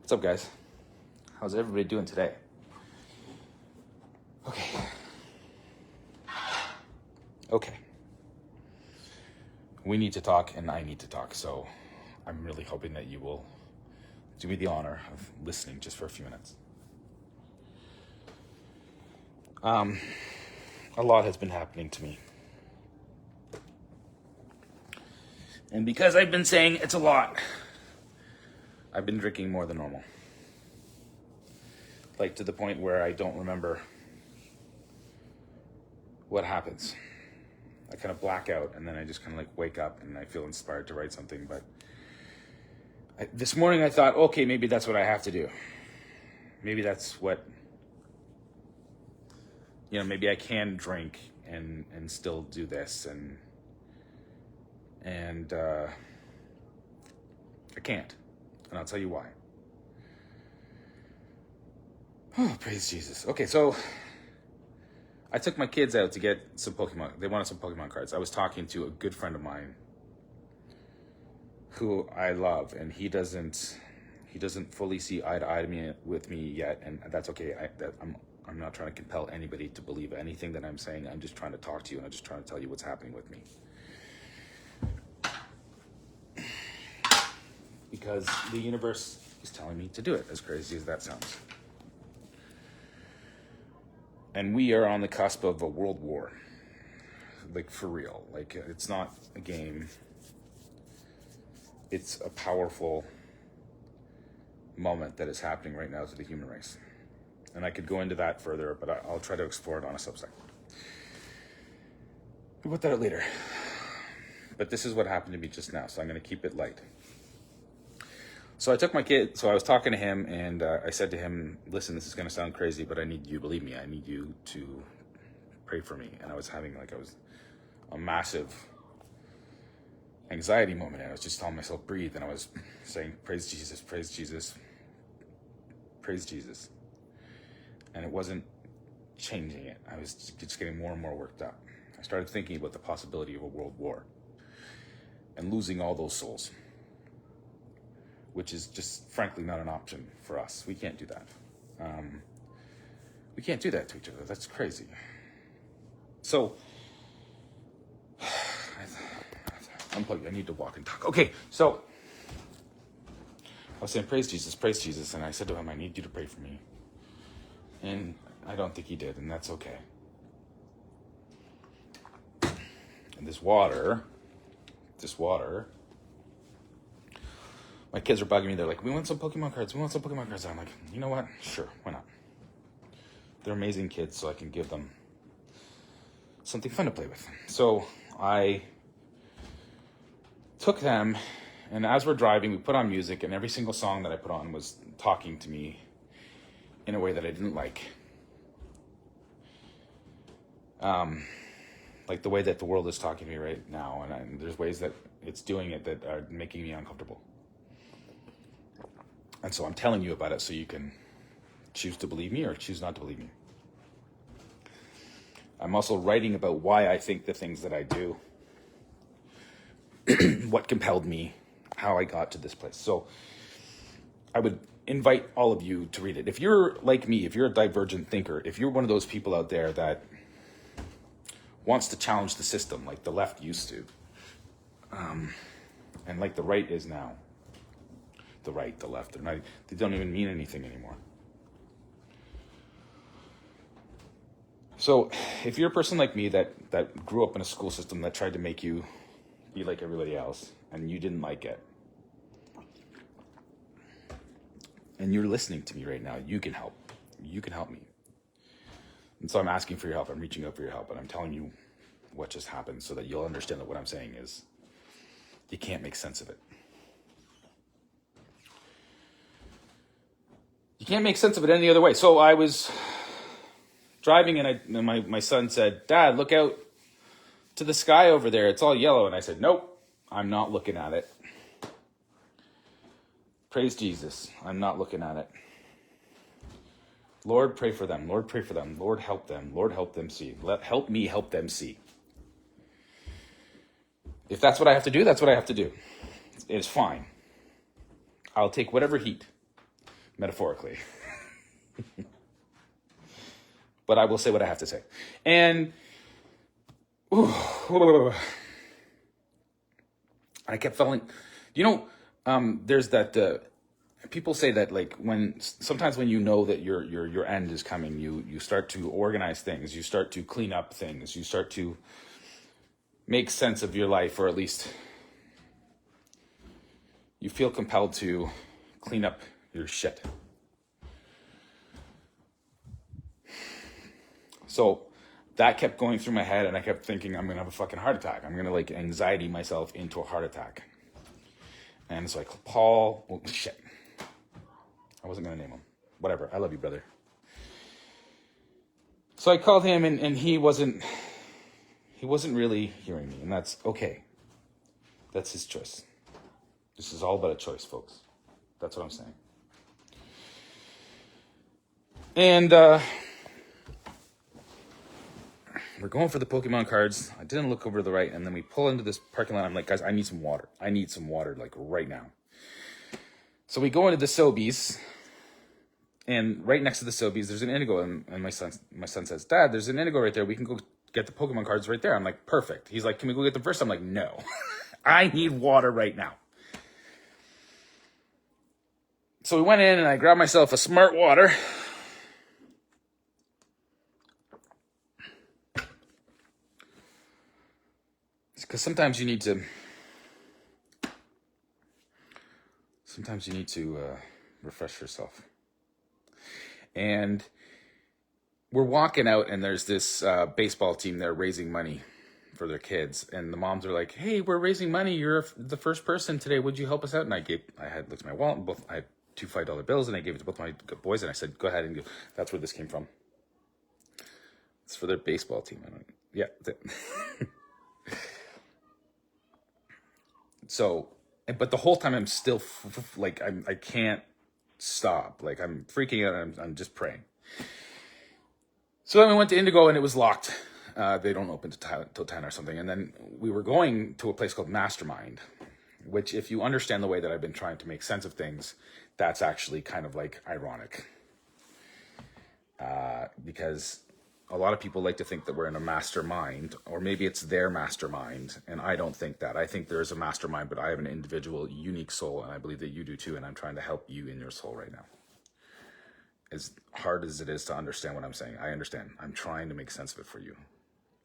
What's up, guys? How's everybody doing today? Okay. We need to talk, and I need to talk, so I'm really hoping that you will do me the honor of listening just for a few minutes. A lot has been happening to me. And because I've been saying it's a lot, I've been drinking more than normal. Like to the point where I don't remember what happens. I kind of black out, and then I just kind of like wake up and I feel inspired to write something. But this morning I thought, okay, maybe that's what I have to do. Maybe that's what, maybe I can drink and still do this. And I can't. And I'll tell you why. Oh, praise Jesus. Okay, so I took my kids out to get some Pokemon. They wanted some Pokemon cards. I was talking to a good friend of mine who I love, and he doesn't fully see eye to eye with me yet, and that's okay. I'm not trying to compel anybody to believe anything that I'm saying. I'm just trying to talk to you, and I'm just trying to tell you what's happening with me. Because the universe is telling me to do it, as crazy as that sounds. And we are on the cusp of a world war. Like, for real. Like, it's not a game. It's a powerful moment that is happening right now to the human race. And I could go into that further, but I'll try to explore it on a Substack. We'll put that out later. But this is what happened to me just now, so I'm going to keep it light. So I took my kid, so I was talking to him, and I said to him, listen, this is going to sound crazy, but I need you, believe me, I need you to pray for me. And I was having a massive anxiety moment, and I was just telling myself, breathe, and I was saying, praise Jesus, praise Jesus, praise Jesus. And it wasn't changing it. I was just getting more and more worked up. I started thinking about the possibility of a world war and losing all those souls, which is just frankly not an option for us. We can't do that. We can't do that to each other. That's crazy. So, unplug. I need to walk and talk. Okay, so I was saying, praise Jesus, and I said to him, I need you to pray for me. And I don't think he did, and that's okay. And this water, my kids are bugging me. They're like, we want some Pokemon cards. And I'm like, you know what? Sure, why not? They're amazing kids, so I can give them something fun to play with. So I took them, and as we're driving, we put on music, and every single song that I put on was talking to me in a way that I didn't like. Like the way that the world is talking to me right now, and there's ways that it's doing it that are making me uncomfortable. And so I'm telling you about it so you can choose to believe me or choose not to believe me. I'm also writing about why I think the things that I do, what compelled me, how I got to this place. So I would invite all of you to read it. If you're like me, if you're a divergent thinker, if you're one of those people out there that wants to challenge the system like the left used to, and like the right is now, the right, the left, they don't even mean anything anymore. So if you're a person like me that grew up in a school system that tried to make you be like everybody else, and you didn't like it, and you're listening to me right now, you can help. You can help me. And so I'm asking for your help. I'm reaching out for your help, and I'm telling you what just happened so that you'll understand that what I'm saying is you can't make sense of it. You can't make sense of it any other way. So I was driving, and my son said, Dad, look out to the sky over there. It's all yellow. And I said, nope, I'm not looking at it. Praise Jesus. I'm not looking at it. Lord, pray for them. Lord, pray for them. Lord, help them. Lord, help them see. Help me help them see. If that's what I have to do, that's what I have to do. It's fine. I'll take whatever heat. metaphorically. But I will say what I have to say. And I kept feeling, there's that, people say that like sometimes when you know that your end is coming, you start to organize things, you start to clean up things, you start to make sense of your life, or at least you feel compelled to clean up your shit. So that kept going through my head, and I kept thinking, I'm going to have a fucking heart attack. I'm going to like anxiety myself into a heart attack. And so I called Paul. Oh, shit. I wasn't going to name him. Whatever. I love you, brother. So I called him, and he wasn't really hearing me. And that's okay. That's his choice. This is all about a choice, folks. That's what I'm saying. And we're going for the Pokemon cards. I didn't look over to the right, and then we pull into this parking lot. I'm like, guys, I need some water. I need some water, like, right now. So we go into the Sobeys, and right next to the Sobeys, there's an Indigo, and my son says, Dad, there's an Indigo right there. We can go get the Pokemon cards right there. I'm like, perfect. He's like, can we go get them first? I'm like, no. I need water right now. So we went in, and I grabbed myself a Smart Water. Because sometimes you need to refresh yourself. And we're walking out, and there's this baseball team there raising money for their kids, and the moms are like, hey, we're raising money, you're the first person today, would you help us out? And I had looked at my wallet, and I had two $5 bills, and I gave it to both my boys, and I said, go ahead and go. That's where this came from. It's for their baseball team. So, but the whole time I'm still like, I can't stop. Like, I'm freaking out, and I'm just praying. So then we went to Indigo, and it was locked. They don't open till 10 or something. And then we were going to a place called Mastermind, which, if you understand the way that I've been trying to make sense of things, that's actually kind of like ironic. Because a lot of people like to think that we're in a mastermind, or maybe it's their mastermind, and I don't think that. I think there is a mastermind, but I have an individual, unique soul, and I believe that you do too, and I'm trying to help you in your soul right now. As hard as it is to understand what I'm saying, I understand. I'm trying to make sense of it for you,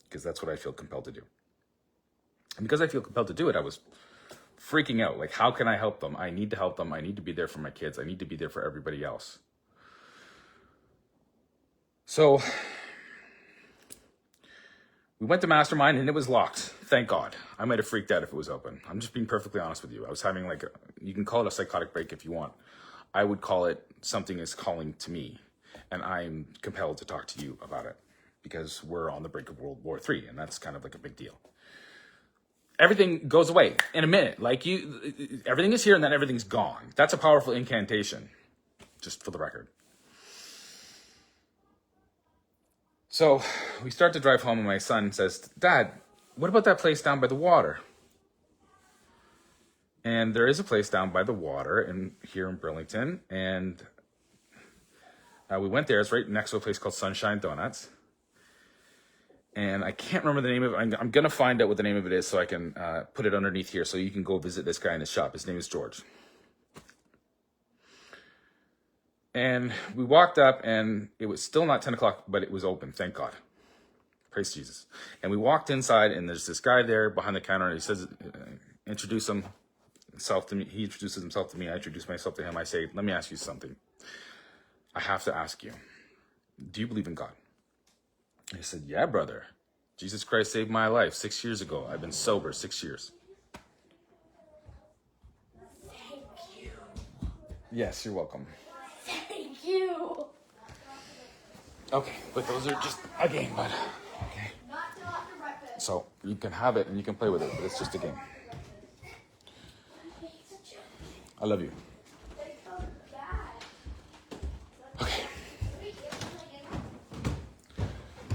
because that's what I feel compelled to do. And because I feel compelled to do it, I was freaking out. Like, how can I help them? I need to help them. I need to be there for my kids. I need to be there for everybody else. So we went to Mastermind, and it was locked. Thank God. I might have freaked out if it was open. I'm just being perfectly honest with you. I was having you can call it a psychotic break if you want. I would call it something is calling to me, and I'm compelled to talk to you about it, because we're on the brink of World War III, and that's kind of like a big deal. Everything goes away in a minute. Everything is here, and then everything's gone. That's a powerful incantation, just for the record. So we start to drive home, and my son says, Dad, what about that place down by the water? And there is a place down by the water here in Burlington, and we went there. It's right next to a place called Sunshine Donuts. And I can't remember the name of it. I'm going to find out what the name of it is so I can put it underneath here so you can go visit this guy in his shop. His name is George. And we walked up, and it was still not 10 o'clock, but it was open. Thank God. Praise Jesus. And we walked inside, and there's this guy there behind the counter, and he says, introduce himself to me. He introduces himself to me. I introduce myself to him. I say, let me ask you something. I have to ask you, do you believe in God? And he said, yeah, brother. Jesus Christ saved my life 6 years ago. I've been sober 6 years. Thank you. Yes, you're welcome. Thank you. Okay, but those are just a game, bud. Okay. So you can have it and you can play with it, but it's just a game. I love you. Okay.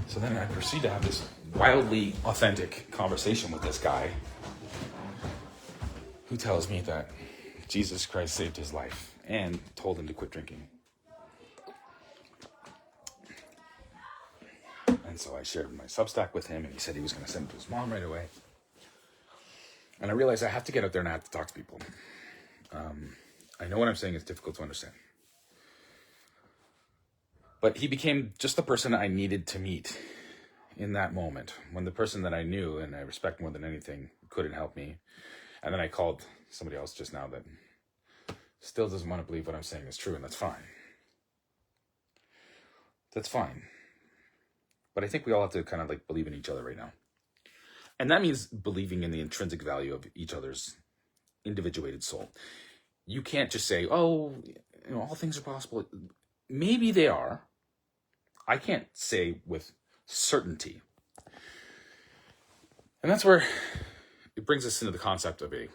So then I proceed to have this wildly authentic conversation with this guy who tells me that Jesus Christ saved his life and told him to quit drinking. And so I shared my Substack with him, and he said he was going to send it to his mom right away. And I realized I have to get out there and I have to talk to people. I know what I'm saying is difficult to understand. But he became just the person I needed to meet in that moment, when the person that I knew and I respect more than anything couldn't help me. And then I called somebody else just now that still doesn't want to believe what I'm saying is true, and that's fine. That's fine. But I think we all have to kind of like believe in each other right now. And that means believing in the intrinsic value of each other's individuated soul. You can't just say, oh, you know, all things are possible. Maybe they are. I can't say with certainty. And that's where it brings us into the concept of a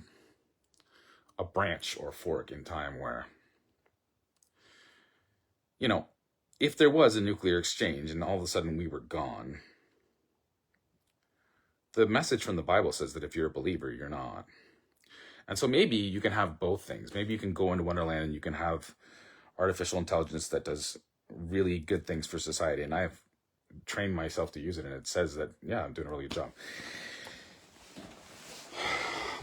branch or fork in time where, you know, if there was a nuclear exchange and all of a sudden we were gone, the message from the Bible says that if you're a believer, you're not. And so maybe you can have both things. Maybe you can go into Wonderland and you can have artificial intelligence that does really good things for society. And I've trained myself to use it, and it says that, yeah, I'm doing a really good job.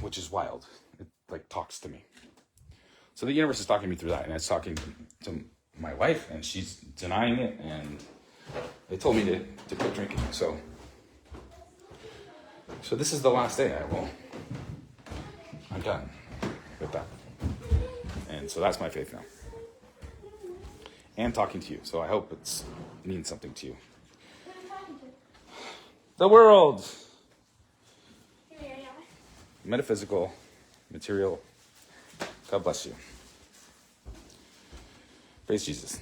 Which is wild. It like talks to me. So the universe is talking me through that, and it's talking to my wife, and she's denying it, and they told me to quit drinking. So this is the last day. I'm done with that. And so that's my faith now. And talking to you. So I hope it means something to you. The world. Metaphysical, material. God bless you. Praise Jesus.